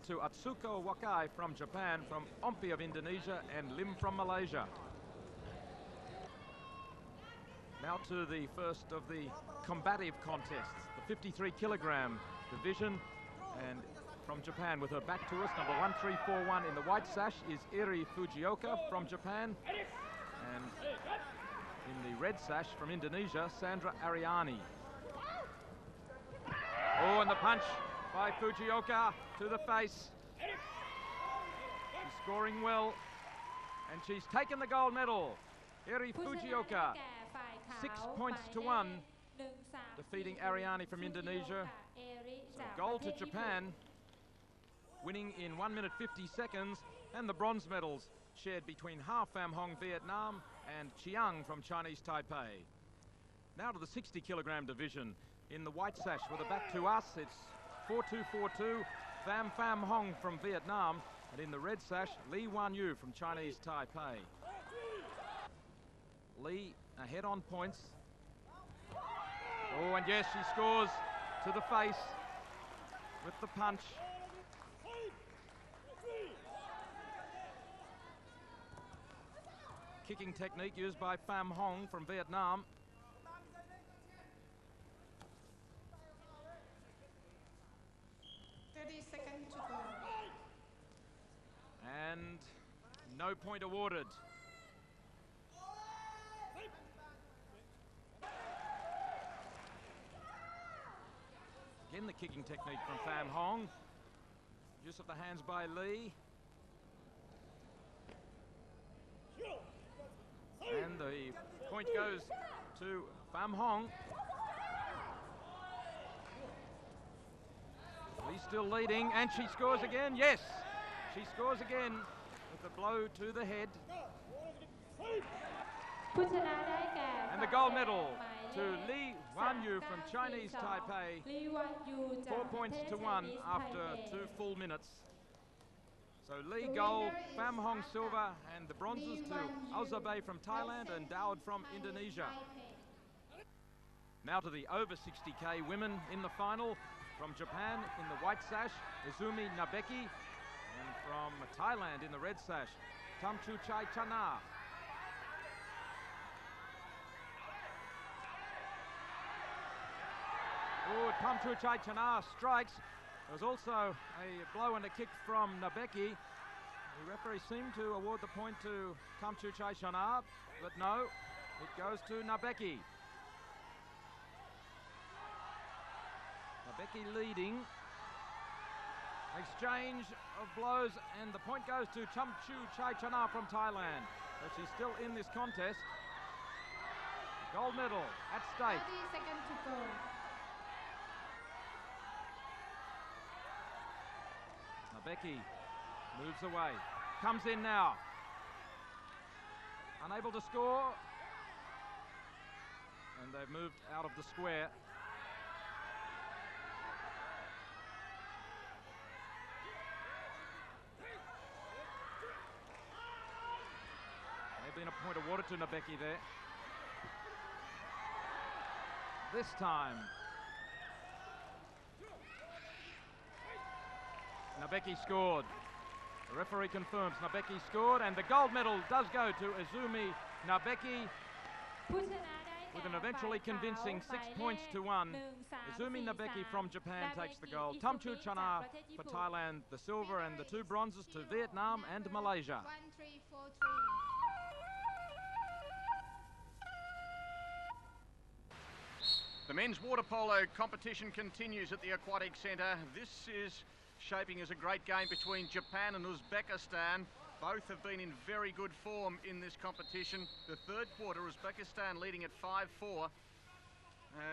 to Atsuko Wakai from Japan, from Ompi of Indonesia, and Lim from Malaysia. Now to the first of the combative contests, the 53 kilogram division, and from Japan with her back to us, number 1341 in the white sash is Iri Fujioka from Japan, and in the red sash from Indonesia, Sandra Ariani. Oh, and the punch by Fujioka to the face. She's scoring well, and she's taken the gold medal. Iri Fujioka, 6 points to 1, defeating Ariani from Indonesia. So gold to Japan, winning in 1 minute 50 seconds, and the bronze medals shared between Ha Pham Hong, Vietnam, and Chiang from Chinese Taipei. Now to the 60 kilogram division. In the white sash with a back to us, it's 4242, Pham Hong from Vietnam, and in the red sash, Li Wanyu from Chinese Taipei. Li ahead on points. Oh, and yes, she scores to the face with the punch. Kicking technique used by Pham Hong from Vietnam. Seconds to go. And no point awarded. Again, the kicking technique from Pham Hong. Use of the hands by Lee. And the point goes to Pham Hong. Lee's still leading, and she scores again. Yes, she scores again with a blow to the head. And the gold medal to Li Wanyu from Chinese Taipei. 4 points to 1 after 2 full minutes. So Lee gold, Pham Hong silver, and the bronzes to Alzabay from Thailand and Dowd from Indonesia. Now to the over 60k women in the final. From Japan in the white sash, Izumi Nabeki, and from Thailand in the red sash, Tamchuchai Chana. Oh, Tamchuchai Chana strikes. There was also a blow and a kick from Nabeki. The referee seemed to award the point to Tamchuchai Chana, but no, it goes to Nabeki. Nabeki leading. Exchange of blows, and the point goes to Tamchuchai Chana from Thailand. So she's still in this contest. Gold medal at stake. 30 seconds to go. Nabeki moves away. Comes in now. Unable to score. And they've moved out of the square. Been a point awarded to Nabeki there. This time, Nabeki scored. The referee confirms Nabeki scored, and the gold medal does go to Izumi Nabeki with an eventually convincing 6 points to 1. Izumi Nabeki from Japan takes the gold. Tamchu Chana for Thailand the silver, and the 2 bronzes to Vietnam and Malaysia. 1343. The men's water polo competition continues at the Aquatic Centre. This is shaping as a great game between Japan and Uzbekistan. Both have been in very good form in this competition. The third quarter, Uzbekistan leading at 5-4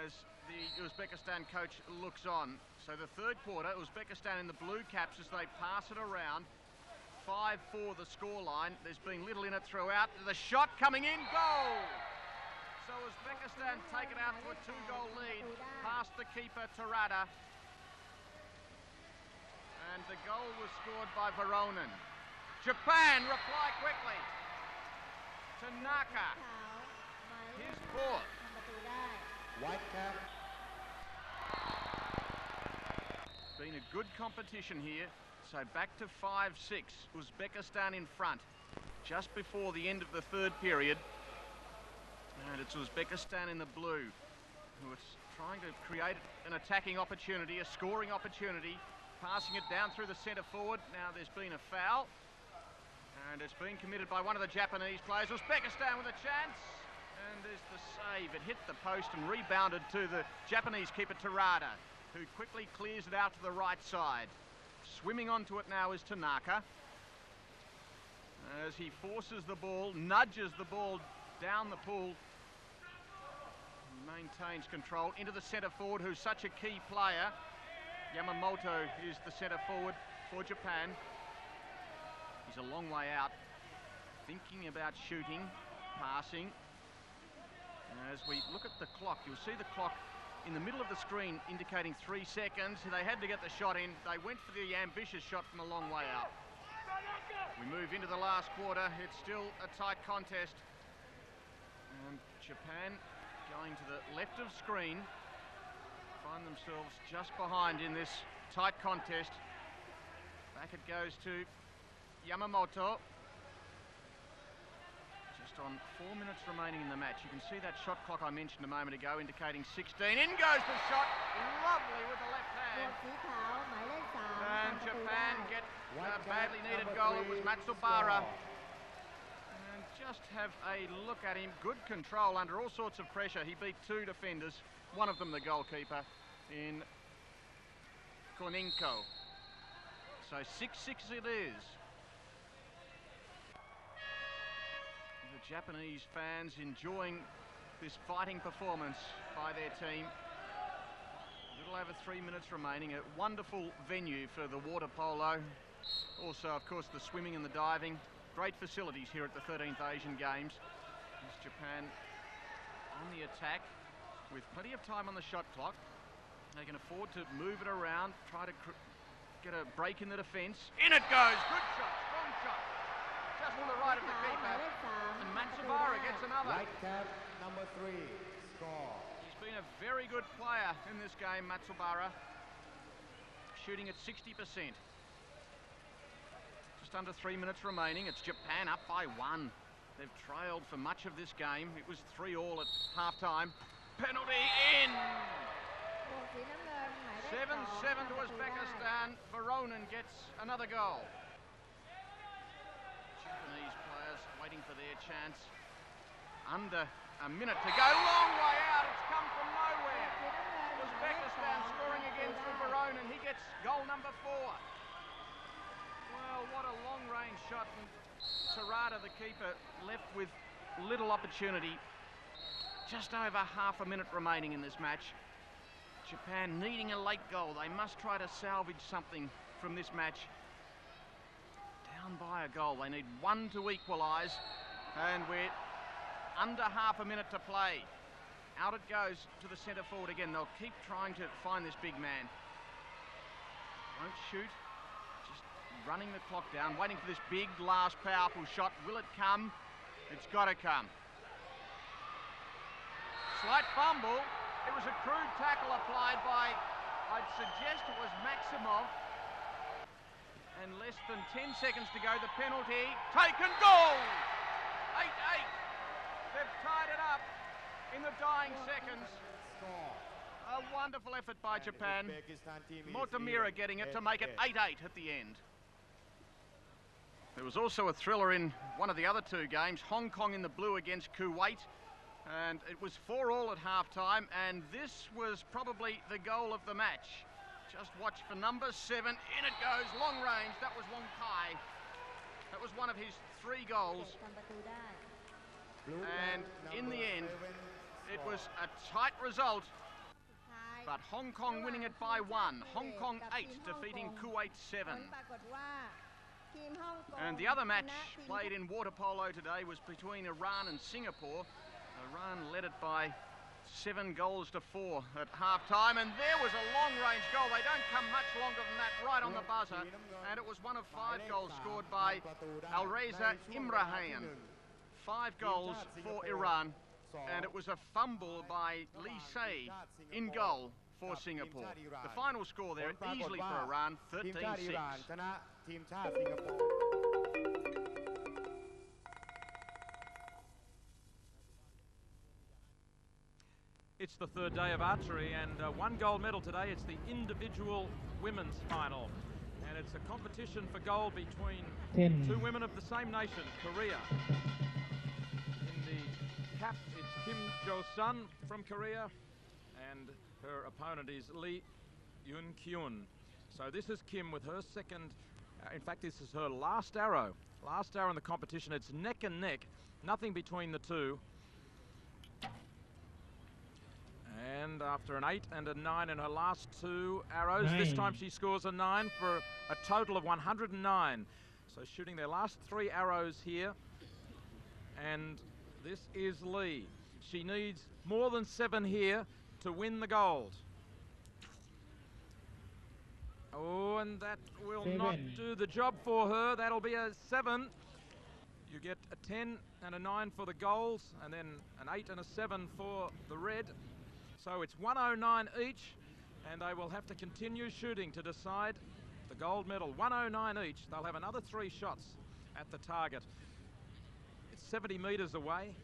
as the Uzbekistan coach looks on. So the third quarter, Uzbekistan in the blue caps as they pass it around. 5-4 the scoreline. There's been little in it throughout. The shot coming in, goal! So Uzbekistan take it out to a 2-goal lead past the keeper Tarada. And the goal was scored by Veronin. Japan reply quickly. Tanaka, his fourth. White cap. been a good competition here. So back to 5-6. Uzbekistan in front just before the end of the third period. And it's Uzbekistan in the blue who is trying to create an attacking opportunity, a scoring opportunity, passing it down through the centre forward. Now there's been a foul. And it's been committed by one of the Japanese players. Uzbekistan with a chance. And there's the save. It hit the post and rebounded to the Japanese keeper Terada, who quickly clears it out to the right side. Swimming onto it now is Tanaka, as he forces the ball, nudges the ball down the pool, maintains control into the centre forward, who's such a key player. Yamamoto is the centre forward for Japan. He's a long way out, thinking about shooting, passing. As we look at the clock, you'll see the clock in the middle of the screen indicating 3 seconds. They had to get the shot in. They went for the ambitious shot from a long way out. We move into the last quarter. It's still a tight contest. And Japan going to the left of screen, find themselves just behind in this tight contest. Back it goes to Yamamoto. Just on 4 minutes remaining in the match. You can see that shot clock I mentioned a moment ago indicating 16. In goes the shot. Lovely with the left hand. And Japan get a badly needed goal. It was Matsubara. And just have a look at him. Good control under all sorts of pressure. He beat 2 defenders. One of them the goalkeeper in Koninko. So 6-6 it is. The Japanese fans enjoying this fighting performance by their team. A little over 3 minutes remaining. A wonderful venue for the water polo. Also, of course, the swimming and the diving. Great facilities here at the 13th Asian Games. It's Japan on the attack with plenty of time on the shot clock. They can afford to move it around, try to get a break in the defence. In it goes! Good shot, strong shot. Just to the right of the keeper. And Matsubara gets another. Right cap number 3, score. He's been a very good player in this game, Matsubara. Shooting at 60%. Just under 3 minutes remaining. It's Japan up by 1. They've trailed for much of this game. It was 3-all at half-time. Penalty in! 7-7 to Uzbekistan. Voronin gets another goal. Japanese players waiting for their chance. Under a minute to go. Long way out. It's come from nowhere. Uzbekistan scoring again for Voronin. He gets goal number 4. Well, what a long-range shot. And Terada, the keeper, left with little opportunity. Just over half a minute remaining in this match. Japan needing a late goal. They must try to salvage something from this match. Down by a goal. They need 1 to equalise. And we're under half a minute to play. Out it goes to the centre forward again. They'll keep trying to find this big man. Won't shoot. Just running the clock down. Waiting for this big last powerful shot. Will it come? It's got to come. Slight fumble. It was a crude tackle applied by, I'd suggest it was Maximov. And less than 10 seconds to go, the penalty taken, goal! 8-8. They've tied it up in the dying seconds. A wonderful effort by Japan. Motomira getting it to make it 8-8 at the end. There was also a thriller in one of the other 2 games, Hong Kong in the blue against Kuwait. And it was 4-all at half-time, and this was probably the goal of the match. Just watch for number 7. In it goes, long range. That was Wong Kai. That was one of his 3 goals. And in the end, it was a tight result. But Hong Kong winning it by 1. Hong Kong 8 defeating Kuwait 7. And the other match played in water polo today was between Iran and Singapore. Iran led it by 7 goals to 4 at half-time, and there was a long-range goal. They don't come much longer than that, right on the buzzer, and it was one of 5 goals scored by Alreza Imrahian. 5 goals for Iran, and it was a fumble by Lee Say in goal for Singapore. The final score there easily for Iran, ทีมชาติอิหร่าน 13-6. ชนะทีมชาติสิงคโปร์ It's the third day of archery and one gold medal today. It's the individual women's final. And it's a competition for gold between 10. two women of the same nation, Korea. In the cap, it's Kim Jo-sun from Korea, and her opponent is Lee Yun-kyun. So this is Kim with her second, in fact this is her last arrow in the competition. It's neck and neck, nothing between the two. And after an 8 and a 9 in her last two arrows, this time she scores a 9 for a total of 109. So shooting their last 3 arrows here. And this is Lee. She needs more than 7 here to win the gold. Oh, and that will not do the job for her. That'll be a 7. You get a 10 and a 9 for the golds, and then an 8 and a 7 for the red. So it's 109 each, and they will have to continue shooting to decide the gold medal. 109 each. They'll have another 3 shots at the target. It's 70 metres away.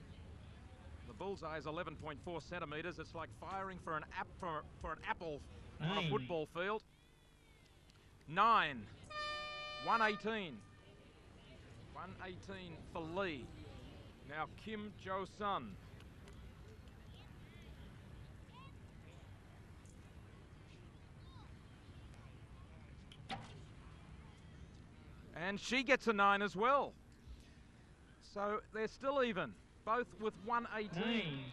The bullseye is 11.4 centimetres. It's like firing for an apple on a football field. 9. 118. 118 for Lee. Now Kim Jo-sun. And she gets a 9 as well. So they're still even, both with 118.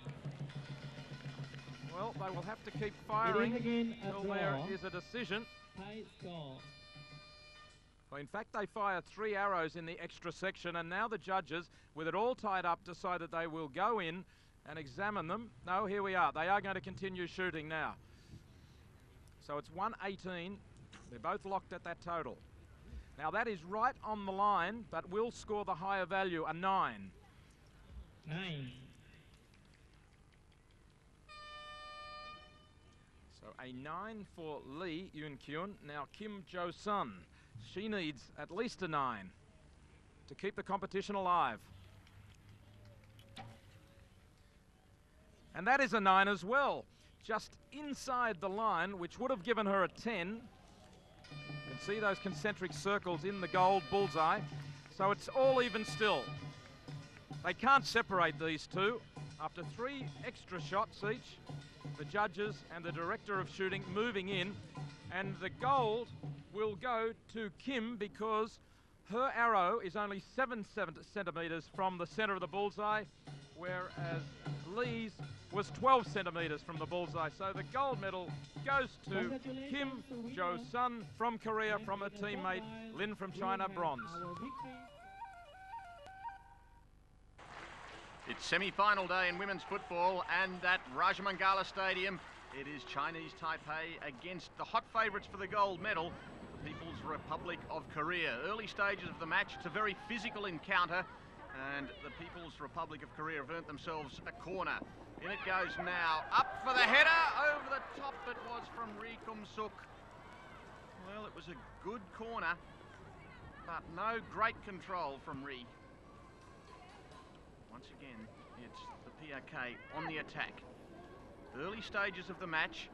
Well, they will have to keep firing until there is a decision. High score. Well, in fact, they fire 3 arrows in the extra section, and now the judges, with it all tied up, decide that they will go in and examine them. No, here we are. They are going to continue shooting now. So it's 118. They're both locked at that total. Now that is right on the line, but will score the higher value, a 9. 9. So a 9 for Lee Yun-kyun. Now Kim Jo-sun. She needs at least a 9 to keep the competition alive. And that is a 9 as well, just inside the line, which would have given her a 10. You can see those concentric circles in the gold bullseye. So it's all even still. They can't separate these two. After 3 extra shots each, the judges and the director of shooting moving in, and the gold will go to Kim because her arrow is only 7 centimetres from the centre of the bullseye, whereas Lee's was 12 centimetres from the bullseye. So the gold medal goes to Kim Jo-sun from Korea, from her teammate Lin from China, bronze. It's semi-final day in women's football, and at Rajamangala Stadium, it is Chinese Taipei against the hot favourites for the gold medal, the People's Republic of Korea. Early stages of the match, it's a very physical encounter, and the People's Republic of Korea have earned themselves a corner. In it goes now, up for the header, over the top it was from Ri Kum-suk. Well, it was a good corner, but no great control from Ri. Once again, it's the PRK on the attack. Early stages of the match,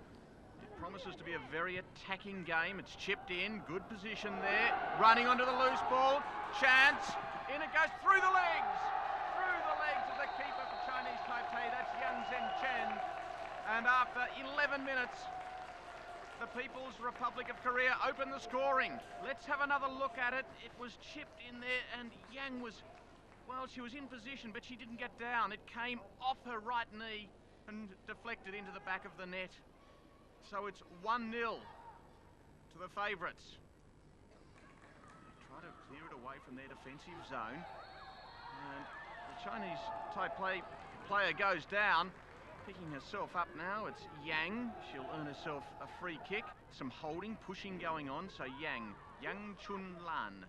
it promises to be a very attacking game. It's chipped in, good position there, running onto the loose ball, chance, in it goes through the legs of the keeper for Chinese Taipei, that's Yang Zhenchen. And after 11 minutes, the People's Republic of Korea opened the scoring. Let's have another look at it. It was chipped in there, and Yang was, well, she was in position, but she didn't get down. It came off her right knee and deflected into the back of the net. So it's 1-0 to the favourites. They try to clear it away from their defensive zone. And the Chinese Taipei player goes down, picking herself up now. It's Yang. She'll earn herself a free kick. Some holding, pushing going on. So Yang Chun-lan.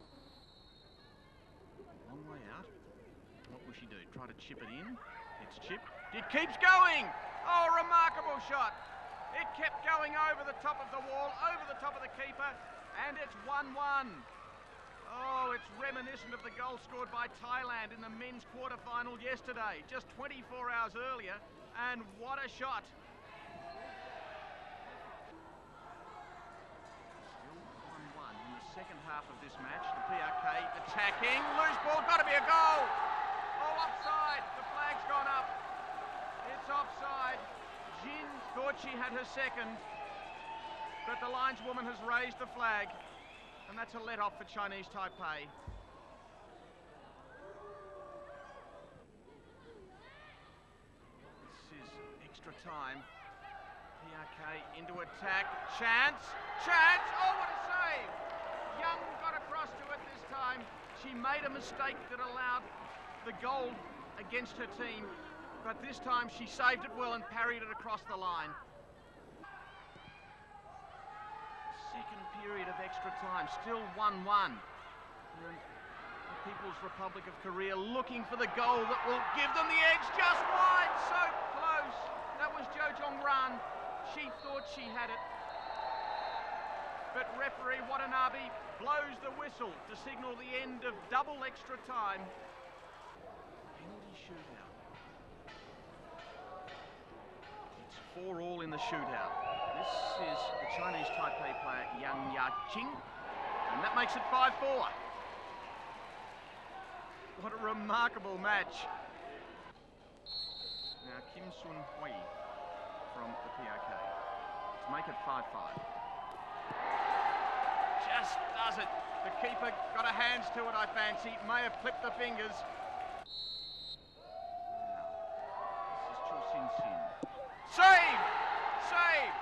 Long way out. What will she do? Try to chip it in. It's chipped. It keeps going. Oh, remarkable shot. It kept going over the top of the wall, over the top of the keeper, and it's 1-1. Oh, it's reminiscent of the goal scored by Thailand in the men's quarter-final yesterday, just 24 hours earlier, and what a shot. Still 1-1 in the second half of this match. The PRK attacking, loose ball, got to be a goal. Oh, offside, the flag's gone up. It's offside. Jin thought she had her second, but the lineswoman has raised the flag, and that's a let-off for Chinese Taipei. This is extra time. PRK into attack. Chance! Chance! Oh, what a save! Young got across to it this time. She made a mistake that allowed the goal against her team, but this time she saved it well and parried it across the line. Second period of extra time, still 1-1. The People's Republic of Korea looking for the goal that will give them the edge, just wide, so close. That was Jo Jong-ran. She thought she had it. But referee Watanabe blows the whistle to signal the end of double extra time. Penalty shootout. It's 4-4 in the shootout. This is the Chinese Taipei player Yang Ya-Qing, and that makes it 5-4. What a remarkable match. Now Kim Sun-hui from the PRK to make it 5-5. Just does it. The keeper got her hands to it, I fancy. May have clipped the fingers. This is Chu Sin-sin. Save! Save!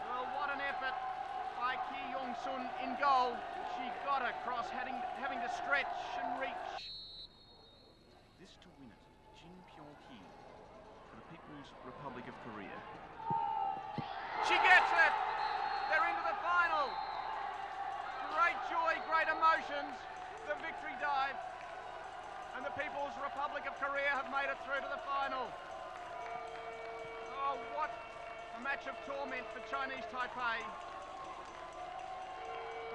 Well, what an effort by Ki Yong-sun in goal. She got across, having to stretch and reach. This to win it. Jin Pyong-hee for the People's Republic of Korea. She gets it! They're into the final. Great joy, great emotions. The victory dive. And the People's Republic of Korea have made it through to the final. Oh, what a match of torment for Chinese Taipei.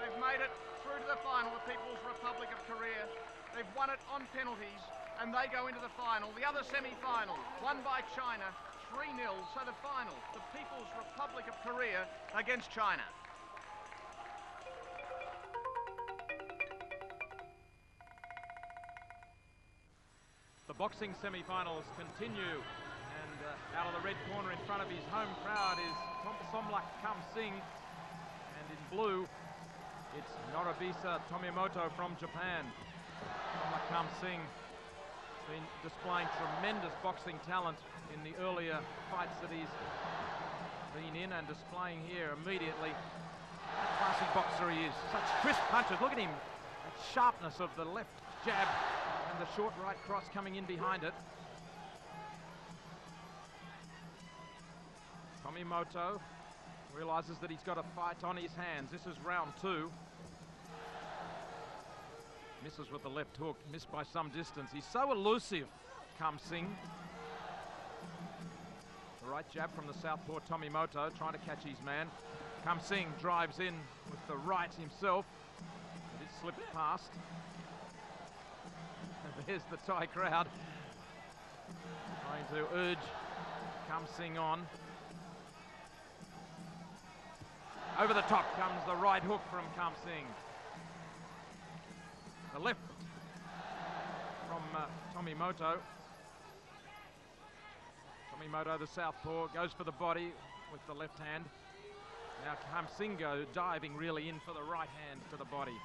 They've made it through to the final, the People's Republic of Korea. They've won it on penalties, and they go into the final. The other semi-final, won by China, 3-0, so the final, the People's Republic of Korea against China. The boxing semi-finals continue, and out of the red corner in front of his home crowd is Somlak Kam Sing, and in blue it's Noribisa Tomimoto from Japan. Somlak Kam Sing has been displaying tremendous boxing talent in the earlier fights that he's been in, and displaying here immediately. What a classy boxer he is. Such crisp punches. Look at him. That sharpness of the left jab and the short right cross coming in behind it. Tomimoto realizes that he's got a fight on his hands. This is round 2. Misses with the left hook, missed by some distance. He's so elusive, Kam Sing. The right jab from the southpaw Tomimoto, trying to catch his man. Kam Sing drives in with the right himself, but it slipped past. And there's the Thai crowd trying to urge Kam Sing on. Over the top comes the right hook from Kam Sing. The left from Tomimoto. Tomimoto, the southpaw, goes for the body with the left hand. Now Kam Sing diving really in for the right hand to the body.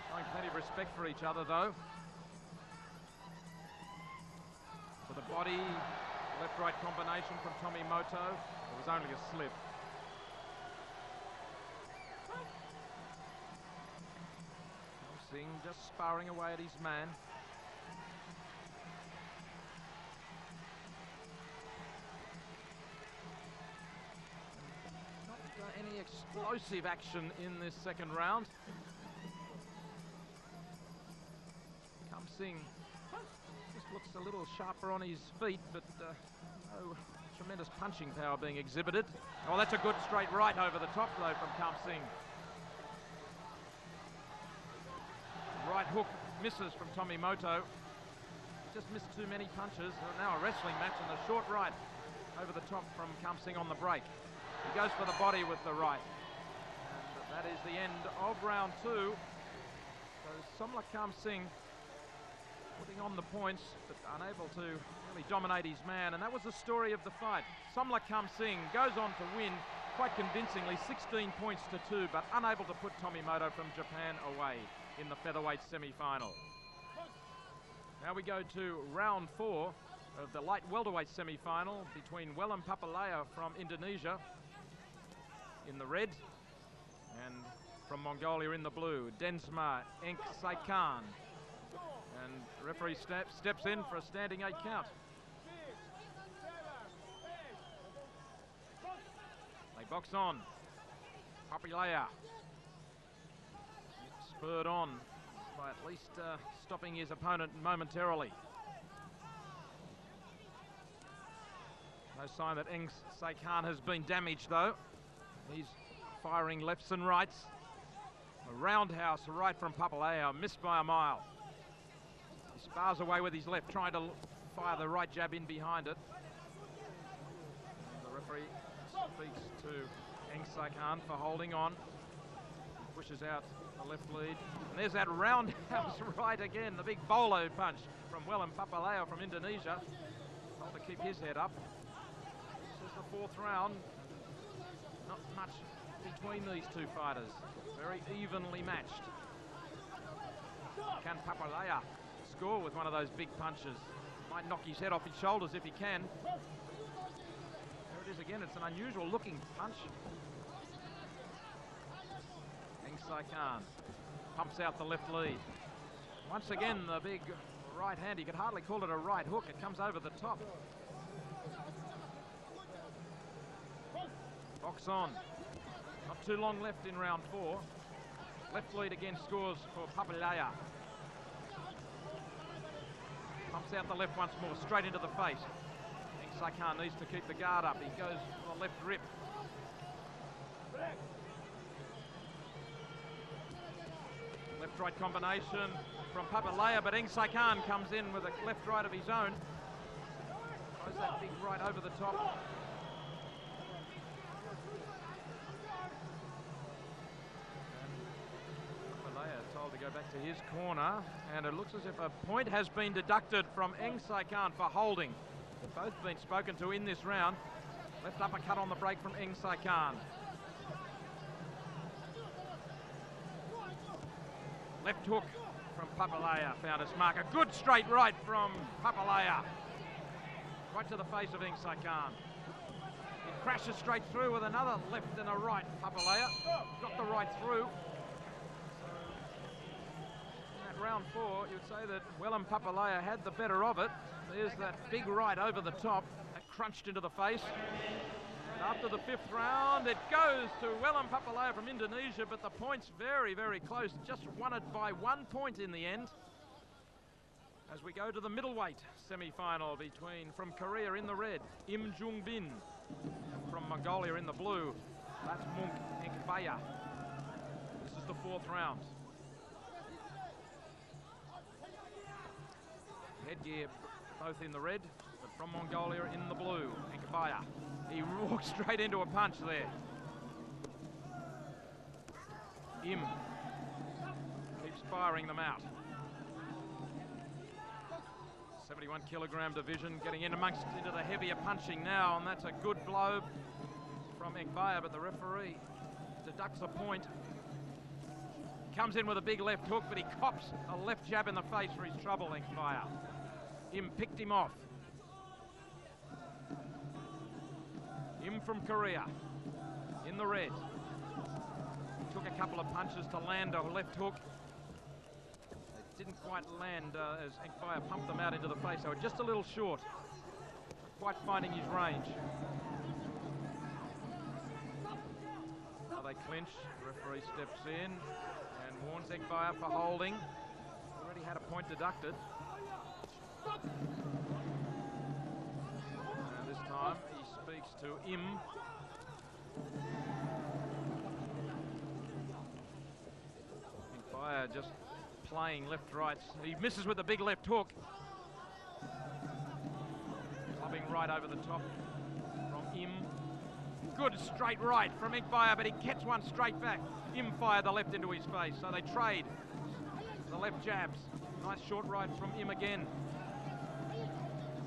Showing plenty of respect for each other though. To the body, left-right combination from Tomimoto. It was only a slip. Sing just sparring away at his man. Not any explosive action in this second round. Kam Sing just looks a little sharper on his feet, but no tremendous punching power being exhibited. Oh, that's a good straight right over the top, though, from Kam Singh. Right hook misses from Tomimoto. Just missed too many punches. Now a wrestling match, and the short right over the top from Kam Singh on the break. He goes for the body with the right. And that is the end of round 2. So Somla Kam Singh putting on the points, but unable to really dominate his man. And that was the story of the fight. Somla Kam Singh goes on to win quite convincingly, 16 points to 2, but unable to put Tomimoto from Japan away in the featherweight semi-final. Now we go to round 4 of the light welterweight semi-final between Wellam Papalaya from Indonesia in the red, and from Mongolia in the blue, Densma Enk Saikan. And referee steps in for a standing 8 count. They box on. Papalaya spurred on by at least stopping his opponent momentarily. No sign that Eng Saikan has been damaged, though. He's firing lefts and rights. A roundhouse right from Papalaya, missed by a mile. He spars away with his left, trying to fire the right jab in behind it. The referee speaks to Eng Saikan for holding on. Pushes out the left lead. And there's that roundhouse right again, the big bolo punch from Wellam Papalaya from Indonesia. Told to keep his head up. This is the 4th round. Not much between these two fighters. Very evenly matched. Can Papalaya score with one of those big punches? Might knock his head off his shoulders if he can. There it is again. It's an unusual looking punch. Eng Saikan pumps out the left lead. Once again, the big right hand. You could hardly call it a right hook. It comes over the top. Box on. Not too long left in round 4. Left lead again scores for Papalaya. Pumps out the left once more, straight into the face. Eng Saikan needs to keep the guard up. He goes for the left rip. Left-right combination from Papalaya, but Eng Saikan comes in with a left-right of his own. Throws that big right over the top. Told to go back to his corner, and it looks as if a point has been deducted from Eng Saikan for holding. They've both been spoken to in this round. Left uppercut on the break from Eng Saikan. Left hook from Papalaya found its mark. A good straight right from Papalaya. Right to the face of Eng Saikan. It crashes straight through with another left and a right. Papalaya got the right through. Round 4, you'd say that Wellam Papalaya had the better of it. There's that big right over the top that crunched into the face. And after the 5th round, it goes to Wellam Papalaya from Indonesia, but the point's very, very close. Just won it by 1 point in the end. As we go to the middleweight semi-final between, from Korea in the red, Im Jung Bin, and from Mongolia in the blue, that's Munk Enkbaya. This is the 4th round. Headgear both in the red, but from Mongolia in the blue. Enkbaya. He walks straight into a punch there. Im keeps firing them out. 71 kilogram division, getting in amongst into the heavier punching now, and that's a good blow from Enkbaya, but the referee deducts a point. Comes in with a big left hook, but he cops a left jab in the face for his trouble, Enkbaya. Im picked him off. Im from Korea, in the red. Took a couple of punches to land a left hook. It didn't quite land as Enkbaya pumped them out into the face. They were just a little short. Not quite finding his range. Now they clinch. The referee steps in and warns Enkbaya for holding. Already had a point deducted. And this time he speaks to Im. Fire just playing left-right. He misses with the big left hook. Clubbing right over the top from Im. Good straight right from Inkfire, but he gets one straight back. Im fired the left into his face, so they trade the left jabs. Nice short right from Im again.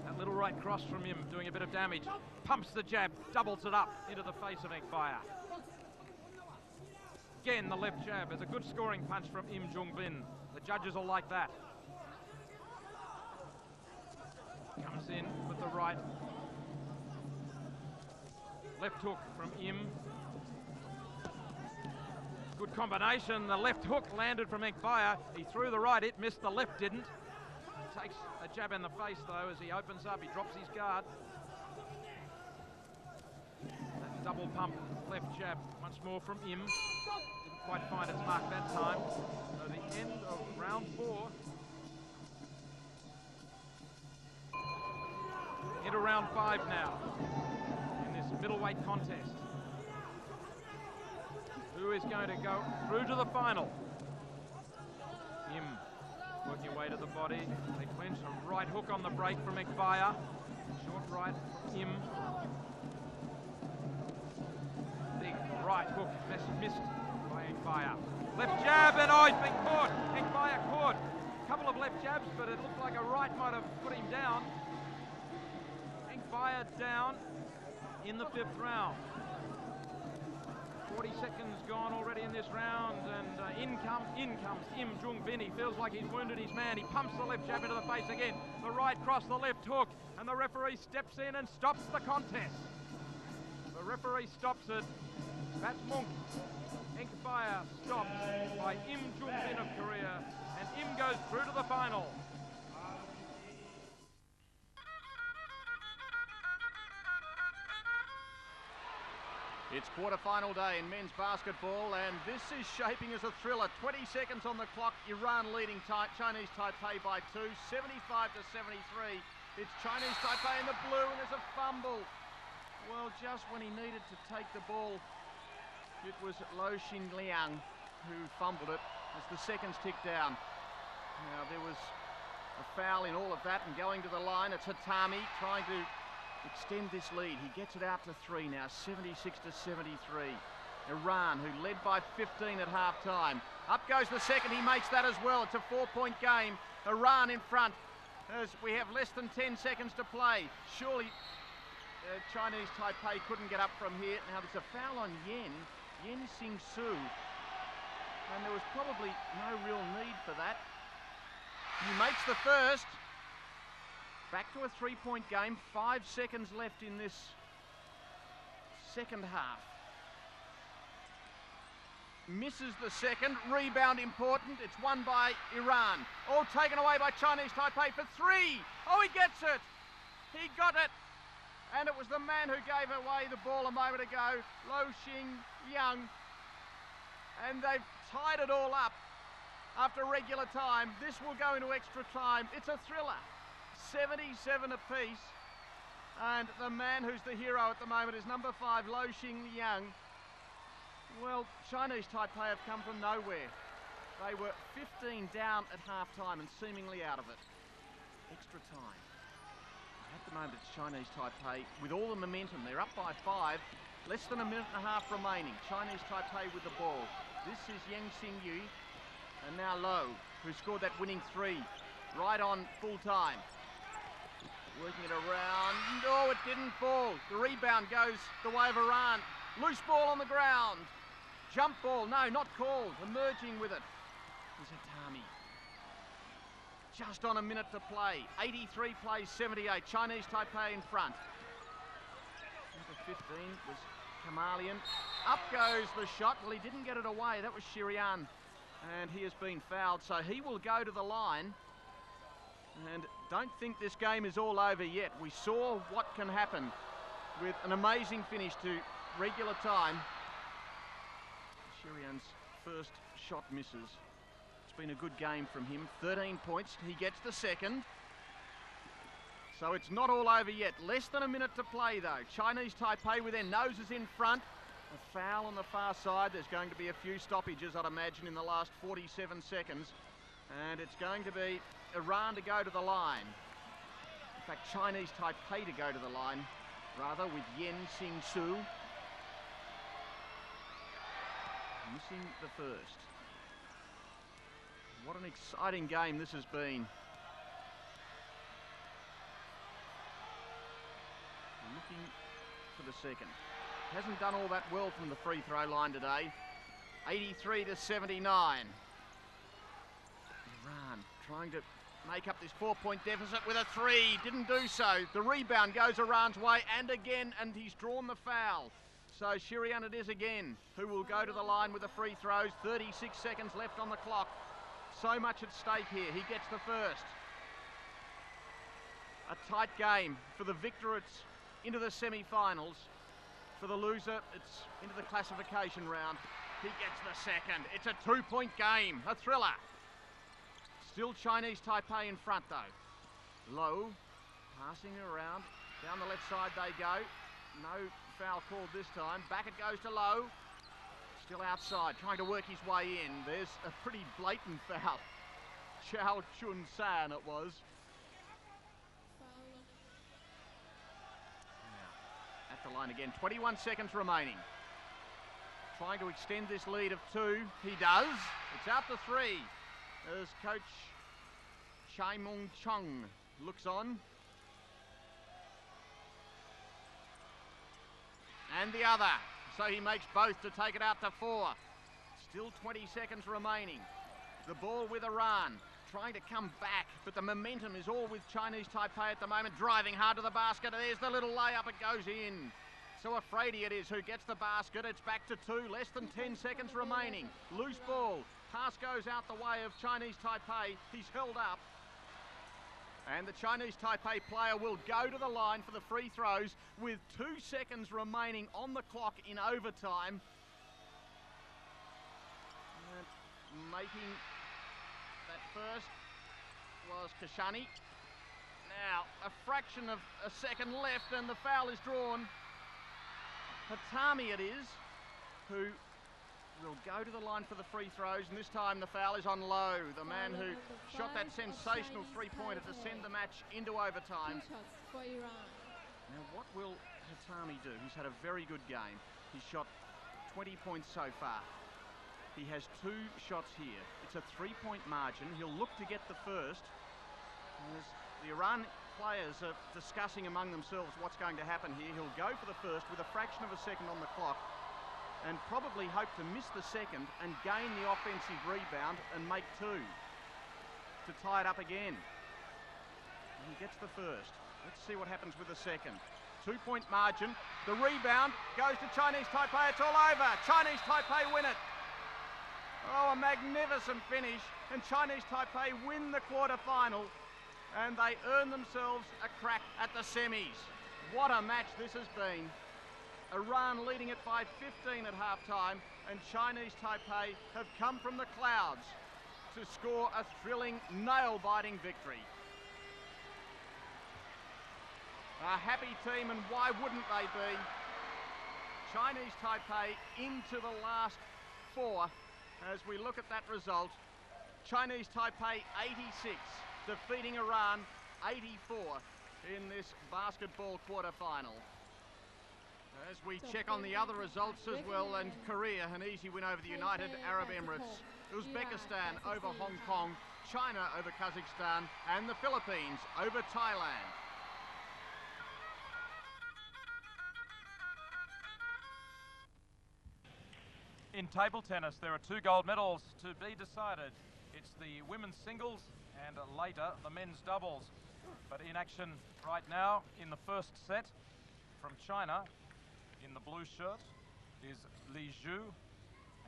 That little right cross from Im doing a bit of damage. Pumps the jab, doubles it up into the face of Inkfire. Again, the left jab. There's a good scoring punch from Im Jungbin. The judges will like that. Comes in with the right. Left hook from Im. Good combination. The left hook landed from Inkfire. He threw the right, it missed, the left didn't. Takes a jab in the face though as he opens up, he drops his guard. That double pump left jab once more from Im. Didn't quite find its mark that time. So the end of round 4. Into round 5 now in this middleweight contest. Who is going to go through to the final? Im working away to the body. They clinch a right hook on the break from Inkfire. Short right from Im. Big right hook missed by Inkfire. Left jab and oh, he's been caught. Inkfire caught. A couple of left jabs, but it looked like a right might have put him down. Inkfire down in the 5th round. 40 seconds gone already in this round, and in comes Im Jungbin. He feels like he's wounded his man. He pumps the left jab into the face again. The right cross, the left hook, and the referee steps in and stops the contest. The referee stops it. That's Monk. Inkfire stopped by Im Jungbin of Korea, and Im goes through to the final. It's quarter-final day in men's basketball, and this is shaping as a thriller. 20 seconds on the clock. Iran leading Chinese Taipei by 2, 75 to 73. It's Chinese Taipei in the blue, and there's a fumble. Well, just when he needed to take the ball, it was Lo Xinliang who fumbled it as the seconds ticked down. Now, there was a foul in all of that, and going to the line, it's Hatami trying to extend this lead. He gets it out to 3 now, 76 to 73. Iran, who led by 15 at half-time. Up goes the second, he makes that as well. It's a 4-point game. Iran in front as we have less than 10 seconds to play. Surely Chinese Taipei couldn't get up from here. Now there's a foul on Yen Sing Su, and there was probably no real need for that. He makes the first. Back to a 3-point game, 5 seconds left in this second half. Misses the second, rebound important, it's won by Iran. All taken away by Chinese Taipei for 3. Oh, he gets it! He got it! And it was the man who gave away the ball a moment ago, Lo Xinliang. And they've tied it all up after regular time. This will go into extra time. It's a thriller. 77 apiece, and the man who's the hero at the moment is number 5, Lo Xinliang. Well, Chinese Taipei have come from nowhere. They were 15 down at half-time and seemingly out of it. Extra time. At the moment, it's Chinese Taipei with all the momentum. They're up by 5, less than a minute and a half remaining. Chinese Taipei with the ball. This is Yang Xingyu, and now Lo, who scored that winning 3 right on full time. Working it around. No, it didn't fall. The rebound goes the way of Iran. Loose ball on the ground. Jump ball. No, not called. Emerging with it is Hatami. Just on a minute to play. 83 plays 78. Chinese Taipei in front. Number 15 was Kamalian. Up goes the shot. Well, he didn't get it away. That was Shirian. And he has been fouled. So he will go to the line. And don't think this game is all over yet. We saw what can happen with an amazing finish to regular time. Shirian's first shot misses. It's been a good game from him. 13 points. He gets the second. So it's not all over yet. Less than a minute to play though. Chinese Taipei with their noses in front. A foul on the far side. There's going to be a few stoppages, I'd imagine, in the last 47 seconds. And it's going to be Iran to go to the line. In fact, Chinese Taipei to go to the line, rather, with Yen Xing-su missing the first. What an exciting game this has been. Looking for the second. Hasn't done all that well from the free throw line today. 83 to 79. Iran trying to make up this 4-point deficit with a three. Didn't do so. The rebound goes Iran's way and again, and he's drawn the foul. So Shirian it is again, who will go to the line with the free throws. 36 seconds left on the clock. So much at stake here. He gets the first. A tight game. For the victor, it's into the semi-finals. For the loser, it's into the classification round. He gets the second. It's a 2-point game. A thriller. Still Chinese Taipei in front though. Low, passing around. Down the left side they go. No foul called this time. Back it goes to Low. Still outside, trying to work his way in. There's a pretty blatant foul. Chao Chun San it was. Now, at the line again. 21 seconds remaining. Trying to extend this lead of 2. He does. It's out to 3. As coach Chai Mung Chung looks on. And the other. So he makes both to take it out to 4. Still 20 seconds remaining. The ball with Iran. Trying to come back, but the momentum is all with Chinese Taipei at the moment. Driving hard to the basket. There's the little layup. It goes in. So Afridi it is who gets the basket. It's back to 2. Less than 10 seconds remaining. Loose ball. Pass goes out the way of Chinese Taipei. He's held up. And the Chinese Taipei player will go to the line for the free throws with 2 seconds remaining on the clock in overtime. And making that first was Kashani. Now, a fraction of a second left and the foul is drawn. Hatami it is who will go to the line for the free throws, and this time the foul is on Low, the man who shot that sensational three-pointer to send the match into overtime. Now what will Hatami do? He's had a very good game. He's shot 20 points so far. He has 2 shots here. It's a 3-point margin. He'll look to get the first. As the Iran players are discussing among themselves what's going to happen here, he'll go for the first with a fraction of a second on the clock and probably hope to miss the second and gain the offensive rebound and make 2 to tie it up again. And he gets the first. Let's see what happens with the second. 2-point margin. The rebound goes to Chinese Taipei. It's all over. Chinese Taipei win it. Oh, a magnificent finish. And Chinese Taipei win the quarter-final. And they earn themselves a crack at the semis. What a match this has been. Iran leading it by 15 at half-time, and Chinese Taipei have come from the clouds to score a thrilling, nail-biting victory. A happy team, and why wouldn't they be? Chinese Taipei into the last 4 as we look at that result. Chinese Taipei 86, defeating Iran 84 in this basketball quarter-final. As we check on the other results as well, and Korea, an easy win over the United Arab Emirates, Uzbekistan over Hong Kong, China over Kazakhstan, and the Philippines over Thailand. In table tennis, there are 2 gold medals to be decided. It's the women's singles and later the men's doubles. But in action right now in the first set from China, in the blue shirt is Li Zhu,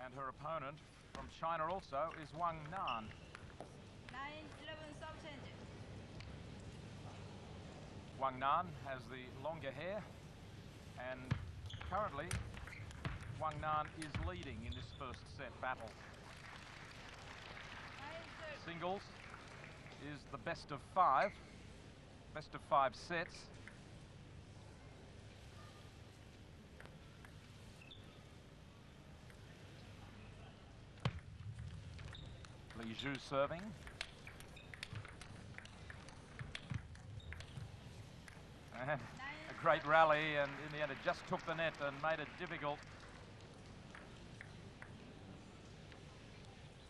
and her opponent from China also is Wang Nan. 9-11 sub change. Wang Nan has the longer hair, and currently Wang Nan is leading in this first set battle. Singles is the best of 5, best of 5 sets. Li Zhu serving. And a great rally, and in the end it just took the net and made it difficult.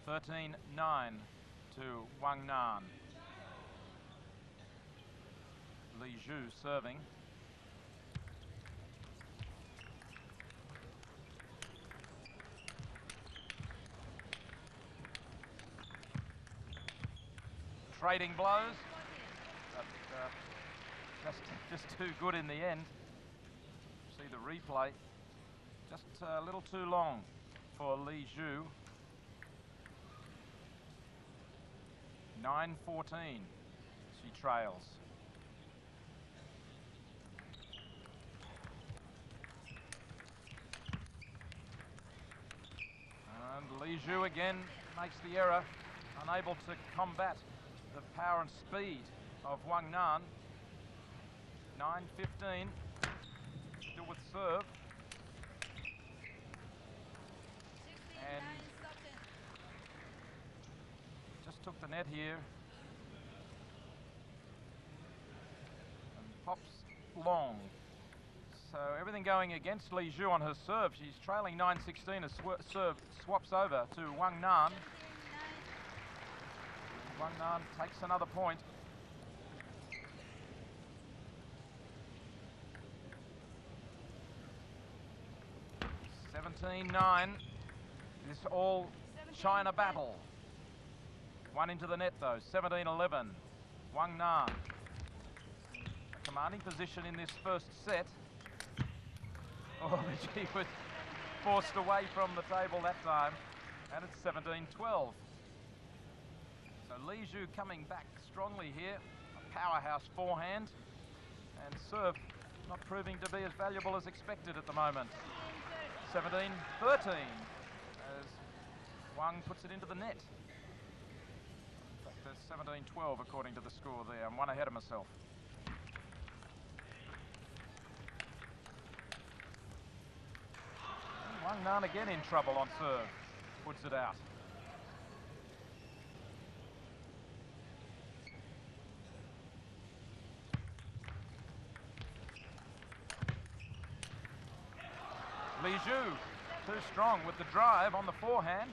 13-9 to Wang Nan. Li Zhu serving. Trading blows, but just too good in the end. See the replay, just a little too long for Li Zhu. 9-14, she trails. And Li Zhu again makes the error, unable to combat the power and speed of Wang Nan. 9-15, still with serve. And just took the net here. And pops long. So everything going against Li Zhu on her serve. She's trailing 9-16 as serve swaps over to Wang Nan. Wang Nan takes another point. 17-9. This all China battle. One into the net though. 17-11. Wang Nan. A commanding position in this first set. Oh, she was forced away from the table that time. And it's 17-12. So Li Zhu coming back strongly here. A powerhouse forehand. And serve not proving to be as valuable as expected at the moment. 17-13 as Wang puts it into the net. In fact, there's 17-12 according to the score there. I'm one ahead of myself. And Wang Nan again in trouble on serve. Puts it out. Li Zhu, too strong with the drive on the forehand.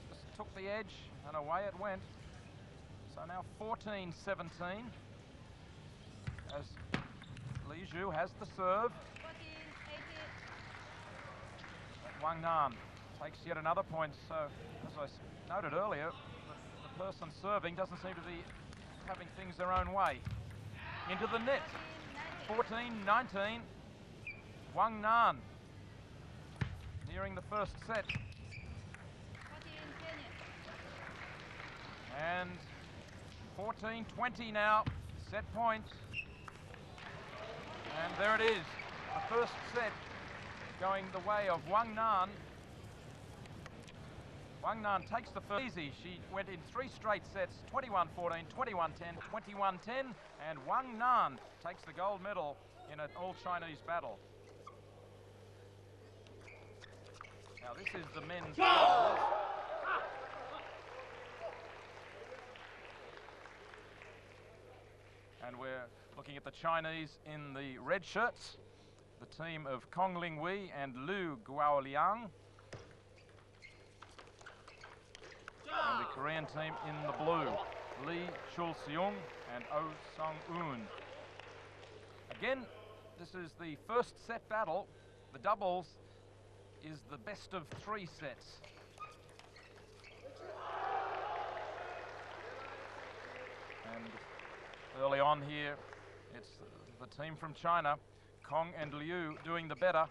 Just took the edge and away it went. So now 14-17 as Li Zhu has the serve. Wang Nan takes yet another point. So as I noted earlier, the person serving doesn't seem to be having things their own way. Into the net. 14-19. Wang Nan nearing the first set. And 14-20 now, set point. And there it is, the first set going the way of Wang Nan. Wang Nan takes the first easy. She went in 3 straight sets, 21-14, 21-10, 21-10, and Wang Nan takes the gold medal in an all-Chinese battle. Now this is the men's doubles. And we're looking at the Chinese in the red shirts, the team of Kong Lingwei and Lu Guaoliang. And the Korean team in the blue, Lee Chul-seung and Oh Sung-eun. Again, this is the first set battle. The doubles is the best of 3 sets. And early on here, it's the team from China, Kong and Liu, doing the better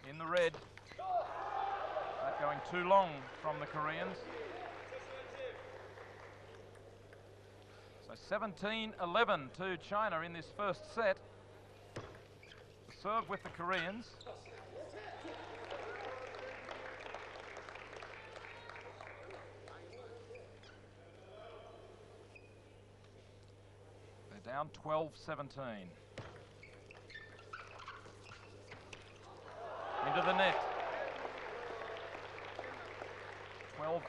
in the red. That going too long from the Koreans. So 17-11 to China in this first set. The serve with the Koreans. Down 12-17. Into the net. 12-18.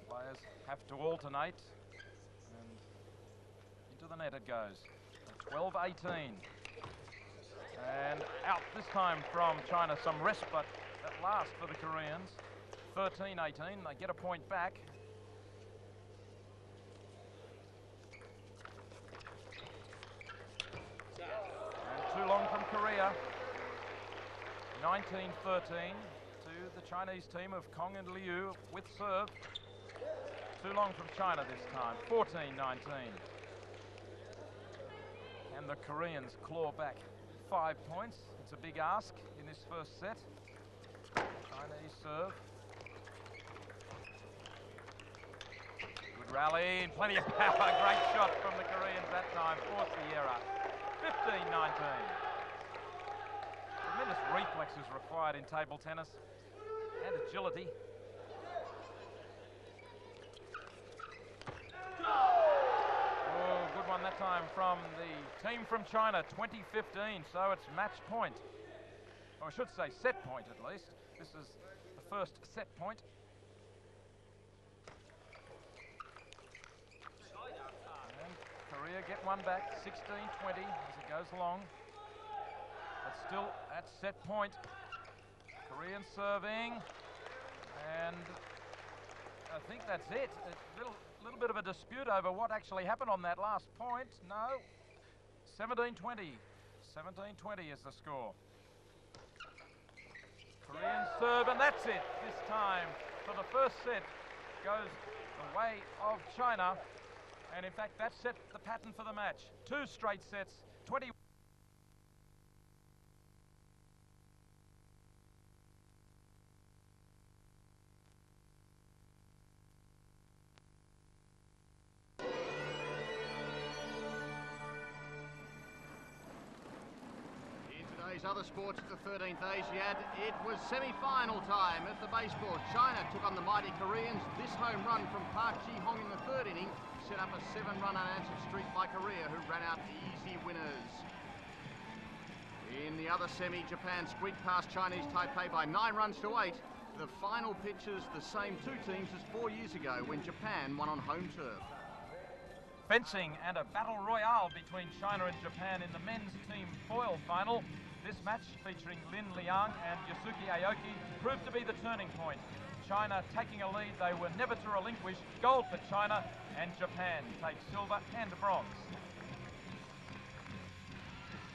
Players have to alternate, and into the net it goes. 12-18. And out this time from China. Some respite at last for the Koreans. 13-18. They get a point back. And too long from Korea. 19-13 to the Chinese team of Kong and Liu with serve. Too long from China this time. 14-19. And the Koreans claw back 5 points. It's a big ask in this first set. Chinese serve. Good rally and plenty of power. Great shot from the Koreans that time. Forced the error. 15-19. Tremendous reflexes required in table tennis and agility. Oh, good one that time from the team from China, 2015, so it's match point. Or I should say set point at least. This is the first set point. And Korea get one back, 16-20 as it goes along. But still at set point. Korean serving, and I think that's it. A little bit of a dispute over what actually happened on that last point. No, 17-20. 17-20 is the score. Korean serve, and that's it. This time for the first set goes the way of China, and in fact that set the pattern for the match. 2 straight sets, 20. Other sports at the 13th Asiad, it was semi-final time at the baseball. China took on the mighty Koreans. This home run from Park Ji-hong in the 3rd inning set up a 7-run unanswered streak by Korea, who ran out easy winners. In the other semi, Japan squeaked past Chinese Taipei by 9 runs to 8. The final pitches the same 2 teams as 4 years ago when Japan won on home turf. Fencing and a battle royale between China and Japan in the men's team foil final. This match, featuring Lin Liang and Yasuki Aoki, proved to be the turning point. China taking a lead they were never to relinquish. Gold for China, and Japan take silver and bronze.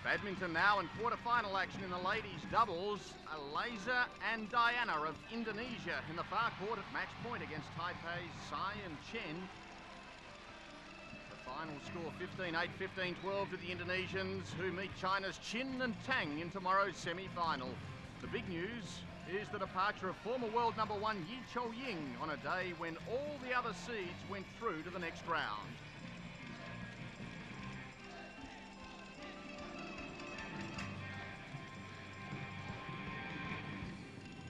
Badminton now in quarter-final action in the ladies' doubles. Aliza and Diana of Indonesia in the far court at match point against Taipei's Tsai and Chen. Final score 15-8, 15-12 to the Indonesians, who meet China's Chin and Tang in tomorrow's semi-final. The big news is the departure of former world number 1 Yi Chou-ying on a day when all the other seeds went through to the next round.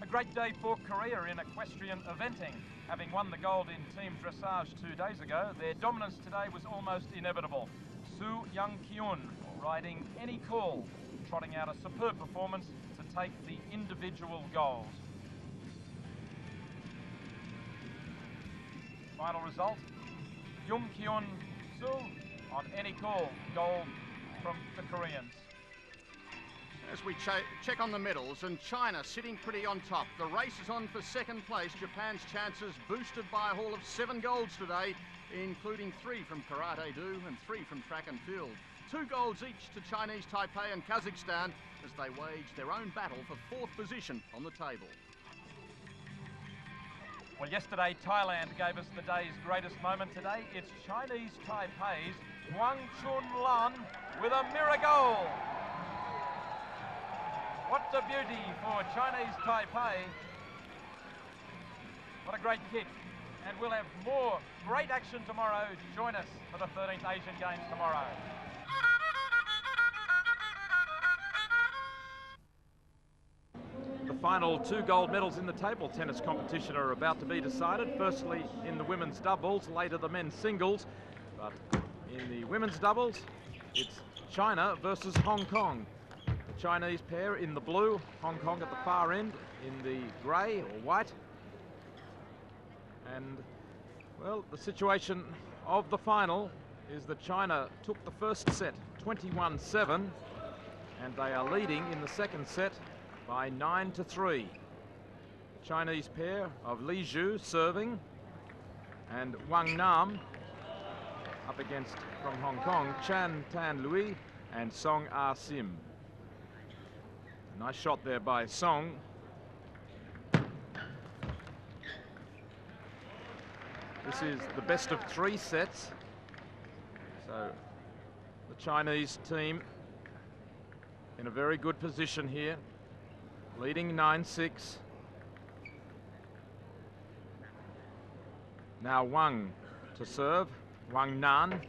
A great day for Korea in equestrian eventing. Having won the gold in team dressage 2 days ago, their dominance today was almost inevitable. Soo Young-kyun riding any call, trotting out a superb performance to take the individual gold. Final result, Young-kyun Soo on any call, gold from the Koreans. As we check on the medals, and China sitting pretty on top. The race is on for second place. Japan's chances boosted by a haul of 7 golds today, including 3 from karate do and 3 from track and field. 2 golds each to Chinese Taipei and Kazakhstan as they wage their own battle for 4th position on the table. Well, yesterday Thailand gave us the day's greatest moment. Today it's Chinese Taipei's Huang Chun-lan with a mirror goal. What a beauty for Chinese Taipei. What a great kick. And we'll have more great action tomorrow. Join us for the 13th Asian Games tomorrow. The final 2 gold medals in the table tennis competition are about to be decided. Firstly in the women's doubles, later the men's singles. But in the women's doubles, it's China versus Hong Kong. The Chinese pair in the blue, Hong Kong at the far end in the grey or white. And, well, the situation of the final is that China took the first set 21-7, and they are leading in the second set by 9-3. The Chinese pair of Li Zhu serving and Wang Nam up against, from Hong Kong, Chan Tan Lui and Song Ah Sim. Nice shot there by Song. This is the best of 3 sets. So the Chinese team in a very good position here, leading 9-6. Now Wang to serve, Wang Nan.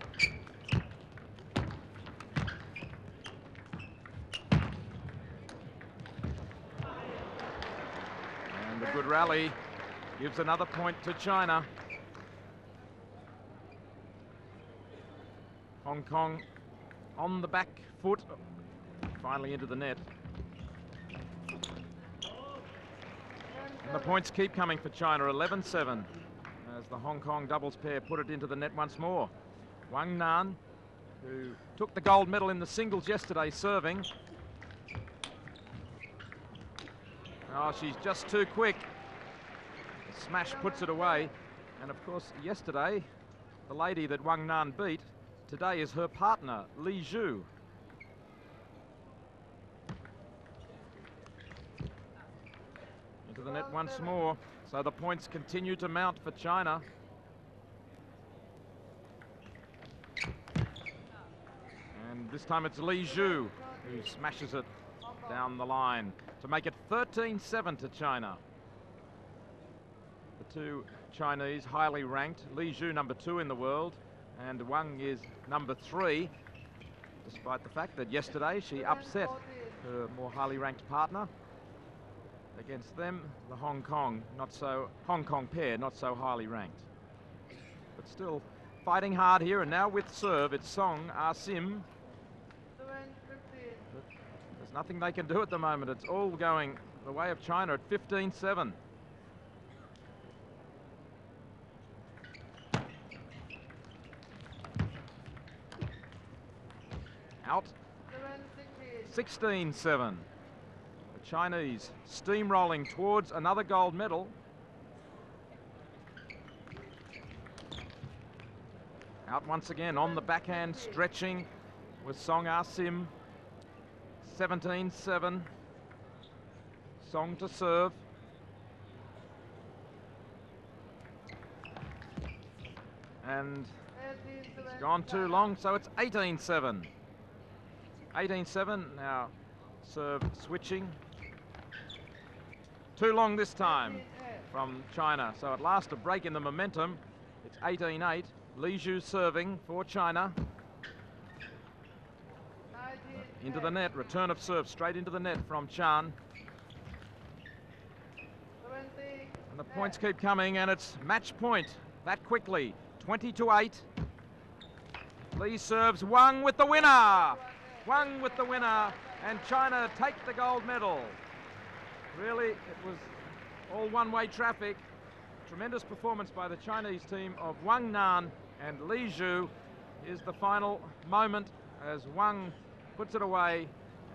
And a good rally gives another point to China. Hong Kong on the back foot, finally into the net. And the points keep coming for China, 11-7, as the Hong Kong doubles pair put it into the net once more. Wang Nan, who took the gold medal in the singles yesterday, serving. Oh, she's just too quick. The smash puts it away. And of course, yesterday, the lady that Wang Nan beat today is her partner, Li Zhu. Into the net once more. So the points continue to mount for China. And this time it's Li Zhu who smashes it down the line to make it 13-7 to China. The 2 Chinese highly ranked, Li Zhu number 2 in the world, and Wang is number 3, despite the fact that yesterday she upset her more highly ranked partner. Against them, the Hong Kong pair, not so highly ranked. But still fighting hard here, and now with serve, it's Song Ah Sim. There's nothing they can do at the moment. It's all going the way of China at 15-7. Out. 16-7. The Chinese steamrolling towards another gold medal. Out once again on the backhand, stretching with Song Ah Sim. 17-7. Song to serve. And it's gone too long, so it's 18-7. 18-7, now serve switching. Too long this time from China, so at last a break in the momentum. It's 18-8, Li Zhu serving for China. Into the net, return of serve straight into the net from Chan. And the points keep coming, and it's match point that quickly, 20-8. Li serves, Wang with the winner! Wang with the winner, and China take the gold medal. Really, it was all one-way traffic. Tremendous performance by the Chinese team of Wang Nan and Li Zhu. Is the final moment as Wang puts it away,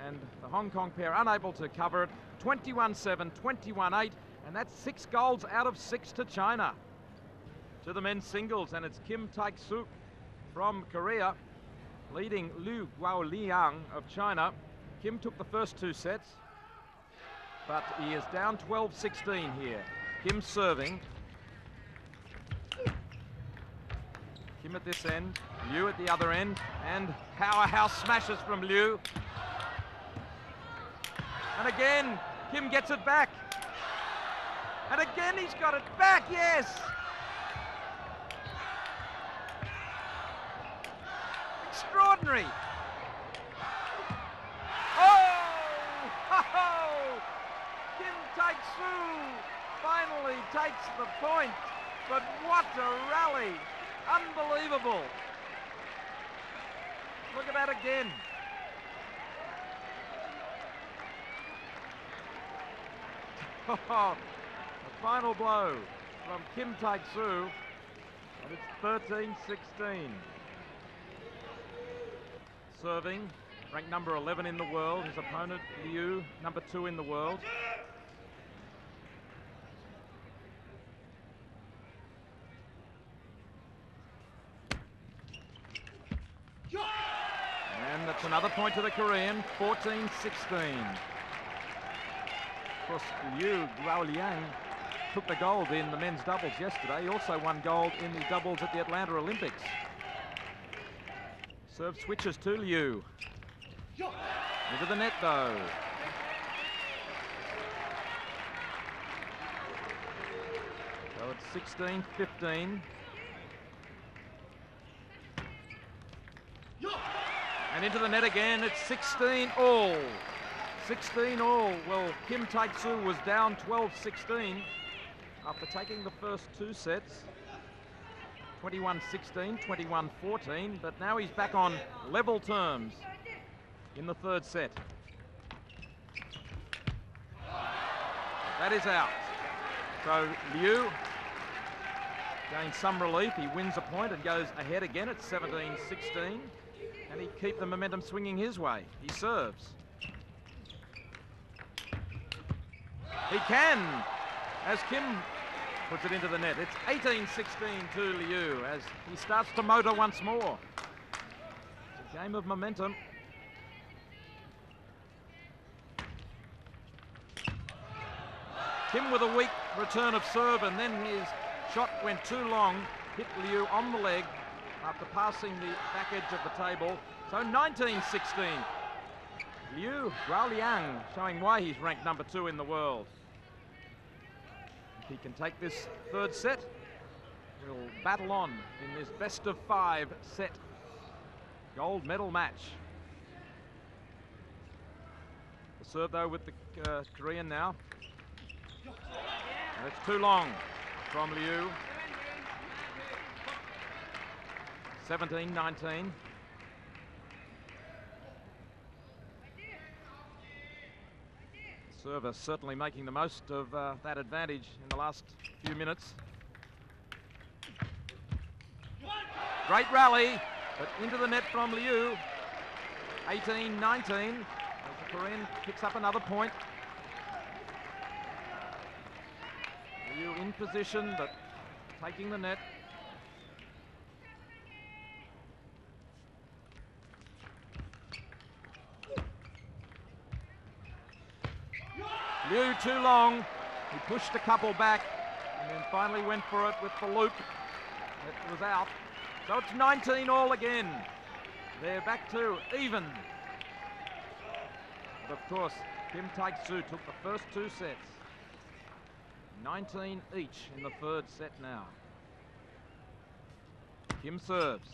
and the Hong Kong pair unable to cover it. 21-7, 21-8, and that's 6 golds out of 6 to China. To the men's singles, and it's Kim Taek-suk from Korea leading Liu Guoliang of China. Kim took the first 2 sets, but he is down 12-16 here. Kim serving. Kim at this end, Liu at the other end, and powerhouse smashes from Liu. And again, Kim gets it back. And again, he's got it back, yes! Extraordinary! Oh! Ho, ho! Kim takes the point. But what a rally! Unbelievable. Look at that again. The final blow from Kim Taek-soo, and it's 13-16. Serving, ranked number 11 in the world. His opponent, Liu, number 2 in the world. And that's another point to the Korean, 14-16. Of course, Liu Guoliang took the gold in the men's doubles yesterday. He also won gold in the doubles at the Atlanta Olympics. Serve switches to Liu. Into the net though. So it's 16-15. And into the net again, it's 16 all. 16 all. Well, Kim Taek-soo was down 12-16 after taking the first 2 sets. 21-16, 21-14, but now he's back on level terms in the 3rd set. That is out. So Liu gains some relief. He wins a point and goes ahead again at 17-16. And he keep the momentum swinging his way. He serves. He can, as Kim puts it into the net. It's 18-16 to Liu as he starts to motor once more. It's a game of momentum. Kim with a weak return of serve, and then his shot went too long, hit Liu on the leg after passing the back edge of the table. So 19-16. Liu Guoliang showing why he's ranked number 2 in the world. If he can take this 3rd set, he'll battle on in this best of 5 set gold medal match. The serve though with the Korean now. And it's too long from Liu. 17-19. Server certainly making the most of that advantage in the last few minutes. Great rally, but into the net from Liu. 18-19. The Korean picks up another point. Liu in position, but taking the net. Liu too long. He pushed a couple back and then finally went for it with the loop. It was out. So it's 19 all again. They're back to even. But of course, Kim Taek-soo took the first 2 sets. 19 each in the 3rd set now. Kim serves.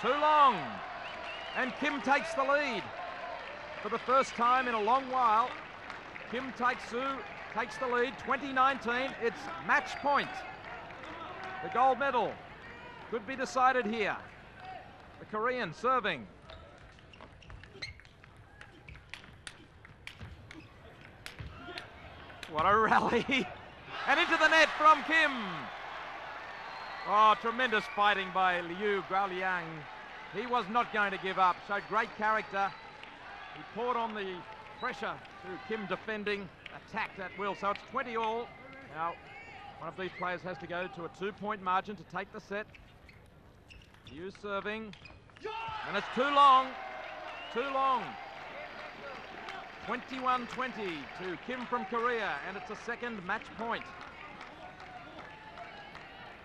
Too long. And Kim takes the lead. For the first time in a long while, Kim Taek-soo takes the lead. 2019, it's match point. The gold medal could be decided here. The Korean serving. What a rally. And into the net from Kim. Oh, tremendous fighting by Liu Guoliang. He was not going to give up. Showed great character. He poured on the pressure to Kim defending, attacked at will. So it's 20 all. Now, one of these players has to go to a 2-point margin to take the set. Liu serving. And it's too long. Too long. 21-20 to Kim from Korea, and it's a 2nd match point.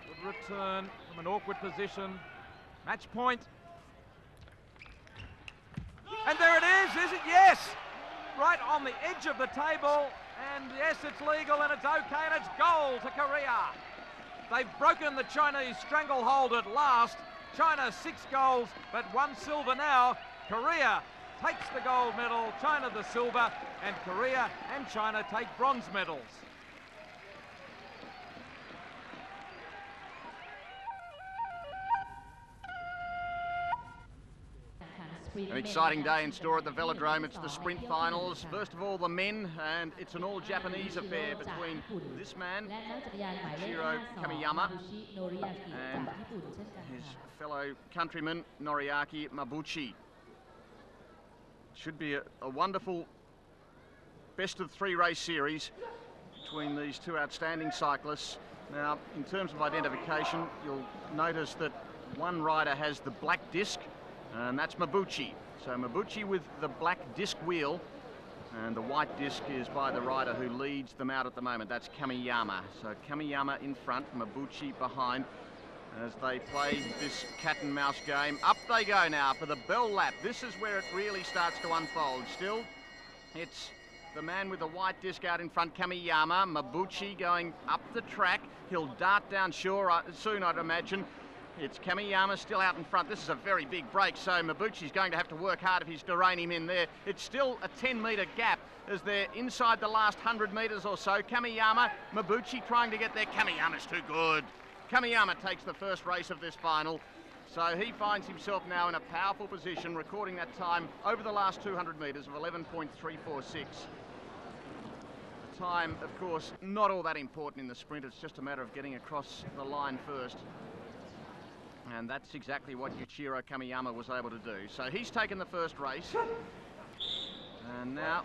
Good return from an awkward position. Match point. And there it is it? Yes! Right on the edge of the table, and yes, it's legal and it's okay, and it's goal to Korea. They've broken the Chinese stranglehold at last. China 6 goals, but 1 silver now. Korea takes the gold medal, China the silver, and Korea and China take bronze medals. An exciting day in store at the Velodrome. It's the sprint finals. First of all, the men, and it's an all-Japanese affair between this man, Ichiro Kamiyama, and his fellow countryman, Noriaki Mabuchi. Should be a wonderful best-of-3 race series between these two outstanding cyclists. Now, in terms of identification, you'll notice that one rider has the black disc, and that's Mabuchi. So Mabuchi with the black disc wheel, and the white disc is by the rider who leads them out at the moment. That's Kamiyama. So Kamiyama in front, Mabuchi behind, as they play this cat and mouse game. Up they go now for the bell lap. This is where it really starts to unfold. Still, it's the man with the white disc out in front, Kamiyama. Mabuchi going up the track. He'll dart down soon, I'd imagine. It's Kamiyama still out in front. This is a very big break, so Mabuchi's going to have to work hard if he's to rein him in there. It's still a 10-metre gap as they're inside the last 100 metres or so. Kamiyama, Mabuchi trying to get there. Kamiyama's too good. Kamiyama takes the first race of this final. So he finds himself now in a powerful position, recording that time over the last 200 metres of 11.346. The time, of course, not all that important in the sprint. It's just a matter of getting across the line first. And that's exactly what Ichiro Kamiyama was able to do. So he's taken the first race. And now,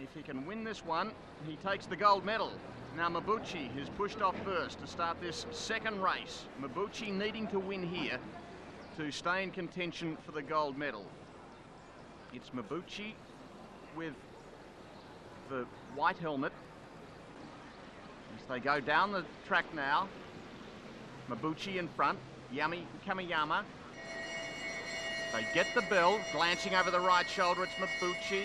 if he can win this one, he takes the gold medal. Now Mabuchi is pushed off first to start this second race. Mabuchi needing to win here to stay in contention for the gold medal. It's Mabuchi with the white helmet. As they go down the track now, Mabuchi in front. Kamiyama. They get the bell, glancing over the right shoulder. It's Mabuchi.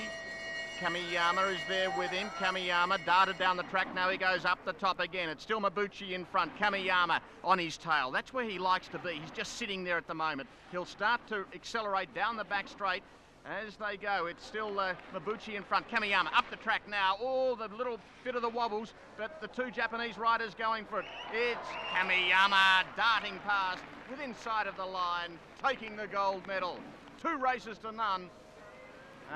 Kamiyama is there with him. Kamiyama darted down the track. Now he goes up the top again. It's still Mabuchi in front. Kamiyama on his tail. That's where he likes to be. He's just sitting there at the moment. He'll start to accelerate down the back straight as they go. It's still Mabuchi in front. Kamiyama up the track now. Oh, the little bit of the wobbles, but the two Japanese riders going for it. It's Kamiyama darting past within sight of the line, taking the gold medal. 2 races to none.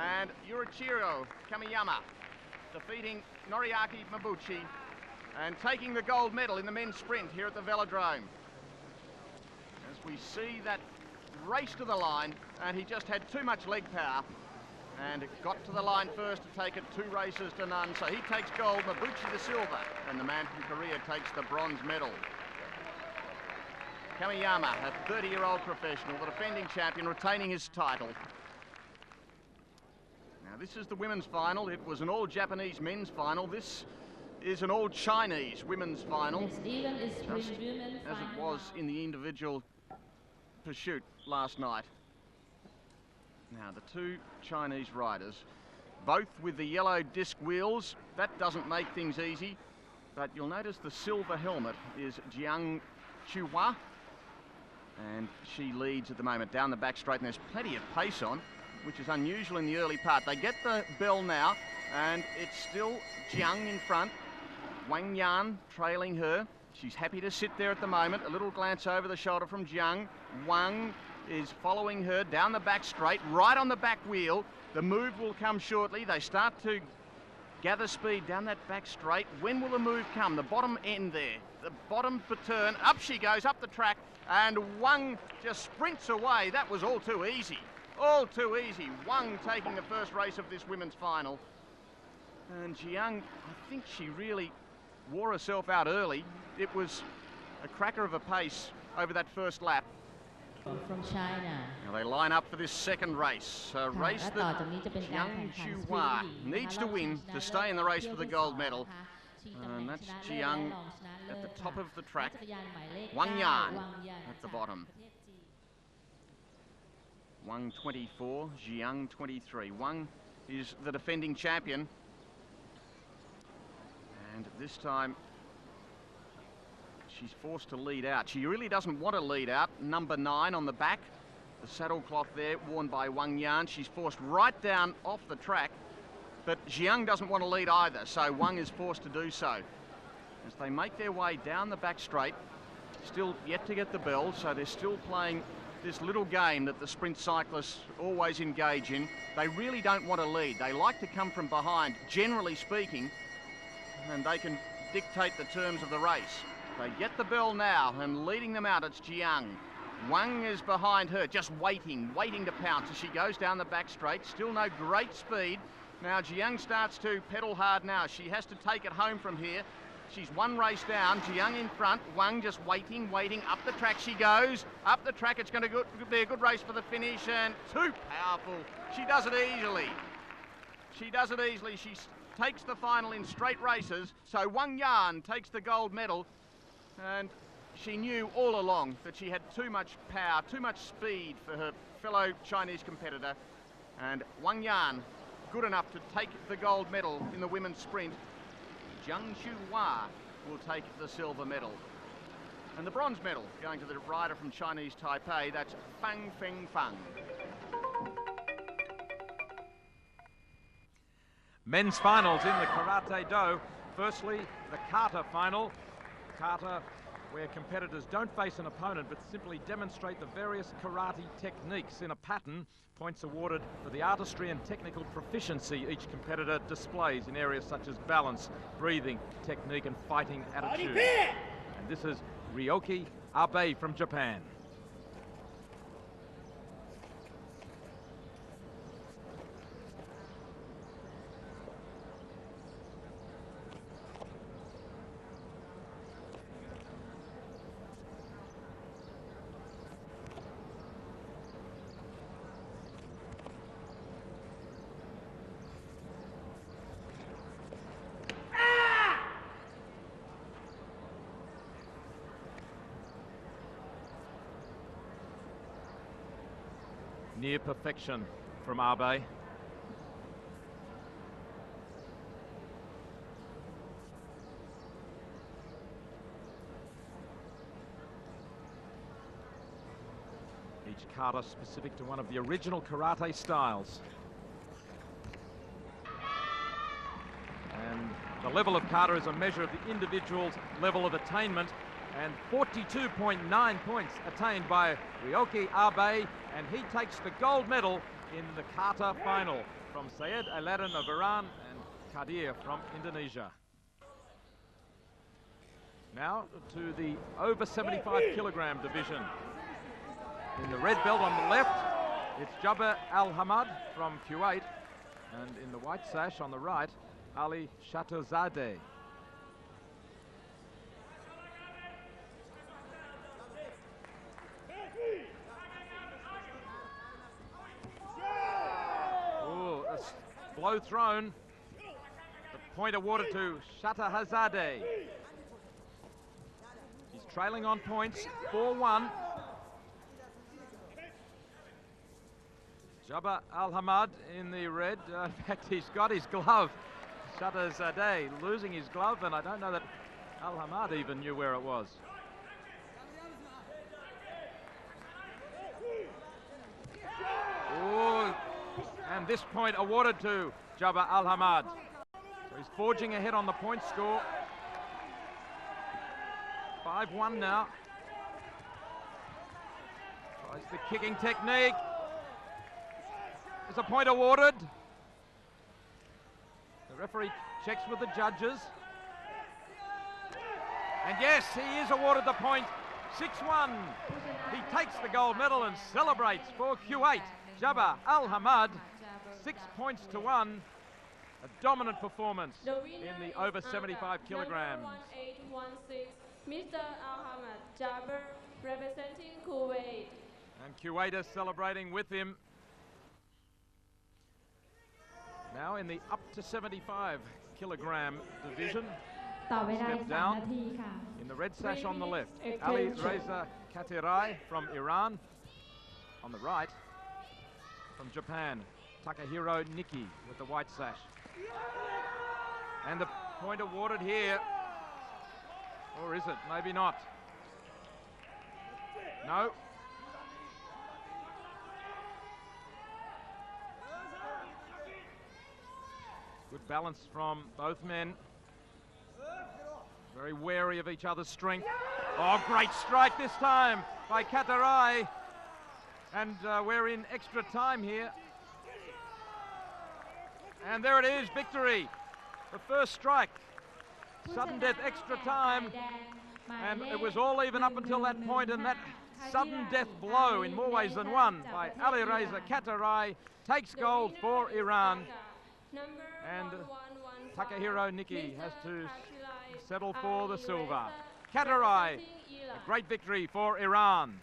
And Ichiro Kamiyama defeating Noriaki Mabuchi and taking the gold medal in the men's sprint here at the Velodrome. As we see that race to the line, and he just had too much leg power and got to the line first to take it 2 races to none. So he takes gold, Mabuchi the silver, and the man from Korea takes the bronze medal. Kamiyama, a 30-year-old professional, the defending champion, retaining his title. Now this is the women's final. It was an all-Japanese men's final. This is an all-Chinese women's final, just as it was in the individual pursuit last night. Now the 2 Chinese riders, both with the yellow disc wheels. That doesn't make things easy, but you'll notice the silver helmet is Jiang Chuhua, and she leads at the moment down the back straight, and there's plenty of pace on, which is unusual in the early part. They get the bell now, and it's still Jiang in front. Wang Yan trailing her. She's happy to sit there at the moment. A little glance over the shoulder from Jiang. Wang is following her down the back straight, right on the back wheel. The move will come shortly. They start to gather speed down that back straight. When will the move come? The bottom end there. The bottom for turn. Up she goes, up the track, and Wang just sprints away. That was all too easy. All too easy. Wang taking the first race of this women's final. And Jiang, I think she really wore herself out early. It was a cracker of a pace over that first lap. From China. Now they line up for this second race. A race that Jiang Chuhua needs to win to stay in the race for the gold medal. And that's Jiang at the top of the track. Wang Yan at the bottom. Wang 24, Jiang 23. Wang is the defending champion. And this time she's forced to lead out. She really doesn't want to lead out. Number 9 on the back. The saddlecloth there worn by Wang Yan. She's forced right down off the track. But Jiang doesn't want to lead either, so Wang is forced to do so. As they make their way down the back straight, still yet to get the bell, so they're still playing this little game that the sprint cyclists always engage in. They really don't want to lead. They like to come from behind, generally speaking, and they can dictate the terms of the race. They get the bell now, and leading them out, it's Jiang. Wang is behind her, just waiting to pounce as she goes down the back straight. Still no great speed. Now Jiang starts to pedal hard now. She has to take it home from here. She's one race down, Jiang in front, Wang just waiting, up the track she goes. Up the track, it's going to be a good race for the finish, and too powerful. She does it easily. She takes the final in straight races, so Wang Yan takes the gold medal, and she knew all along that she had too much power, too much speed for her fellow Chinese competitor, and Wang Yan good enough to take the gold medal in the women's sprint. Zhang Xuhua will take the silver medal. And the bronze medal going to the rider from Chinese Taipei, that's Fang Fengfang. Men's finals in the Karate Do. Firstly, the kata final. Kata, where competitors don't face an opponent but simply demonstrate the various karate techniques in a pattern. Points awarded for the artistry and technical proficiency each competitor displays in areas such as balance, breathing, technique and fighting attitude. And this is Ryoki Abe from Japan. Near perfection from Abe. Each kata specific to one of the original karate styles. And the level of kata is a measure of the individual's level of attainment, and 42.9 points attained by Ryoki Abe, and he takes the gold medal in the kata final from Syed Aladdin of Iran and Kadir from Indonesia. Now to the over 75 kilogram division. In the red belt on the left, it's Jabbar Al-Hamad from Kuwait, and in the white sash on the right, Ali Shatozadeh. Blow thrown. The point awarded to Shatahazadeh. He's trailing on points, 4-1. Jabbar Al-Hamad in the red. In fact, he's got his glove. Shatahazadeh losing his glove, and I don't know that Al-Hamad even knew where it was. Oh. And this point awarded to Jabbar Al-Hamad. So he's forging ahead on the point score. 5-1 now. Tries the kicking technique. There's a point awarded. The referee checks with the judges. And yes, he is awarded the point. 6-1. He takes the gold medal and celebrates for Kuwait. Jabbar Al-Hamad, 6 points to 1. A dominant performance in the over 75 kilograms. 1816, Mr. Al-Hamad Jabbar, representing Kuwait. And Kuwait is celebrating with him. Now in the up to 75 kilogram division. Step down in the red sash on the left. Ali Reza Katirai from Iran. On the right, from Japan, Takahiro Niki with the white sash. And the point awarded here. Or is it? Maybe not. No. Good balance from both men. Very wary of each other's strength. Oh, great strike this time by Katarai. And we're in extra time here. And there it is, victory. The first strike. Sudden death, extra time. And it was all even up until that point, and that sudden death blow in more ways than one by Alireza Katarai takes gold for Iran. And Takahiro Niki has to settle for the silver. Katarai, a great victory for Iran.